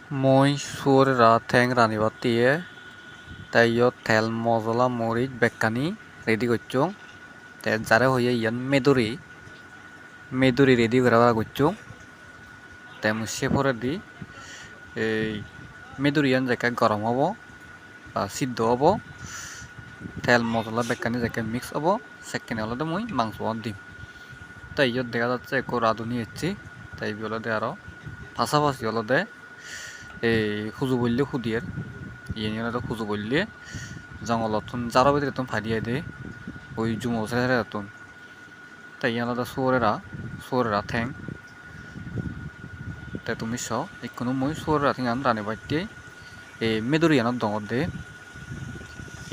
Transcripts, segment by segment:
মই suara theng rani batiye tayo tel mosala morich bekkani ready gochung te jare hoye yan meduri ready kora gochung te mushe pore di এই meduri yan jake গরম হবো বা সিদ্ধ হবো তেল মশলা বেকানি যাকে মিক্স হবো সেখানে হলো মই মাংস দিম তাই ইয়ত দেখা যাচ্ছে একটু রাঁধুনি এসছি তাই বলতে আরো পাশাপাশি হলো এই খুজু বললে খুদিয়ের ইয়ে নিয়ে তো খুজু বললে জঙ্গলতুন যারা ভিতরে তুমি ফাটিয়ে দে ওই জুমো ছেড়ে তুন তাই আলাদা সোরেরা ঠ্যাং তাই তুমি স কোনো মই সোরেরা ঠ্যাং আন রানে বাইতে এই মেদুরিয়ানত দঙর দে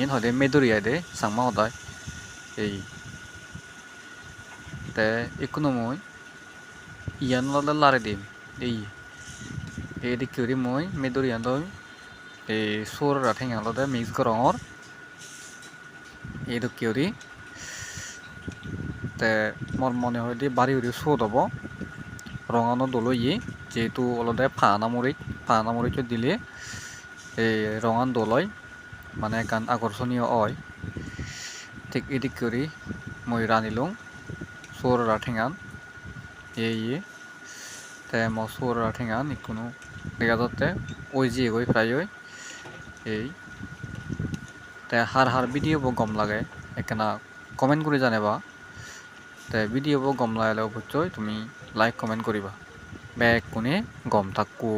ইন হদে মেদুরিয়া দে সাংমা হদায় এই তে কোনো মই ইয়ান লদা লারে দিম এই দিক করি মই মেদুরিয়ান দই এই সোরেরা ঠ্যাং আলাদা মিক্স করঙর এই দিক করি তে মোর মনে হয় দি বাড়ি উড়ি সোদ হব রঙানো দলই যেহেতু অলদে ফানা মরিচ দিলে এই রঙান দলয় মানে গান আকর্ষণীয় হয় ঠিক এদিক করি মই রানিলং সোর রাঠেঙান এই তে ম সোর রাঠেঙান কোনো দেখা যাচ্ছে ওই যে ওই প্রায় এই তে হার ভিডিও গম লাগে এখানে কমেন্ট করে জানাবা তে ভিডিও গম লাগালে অবশ্যই তুমি লাইক কমেন্ট করিবা ব্যাগ কোনে গম থাকো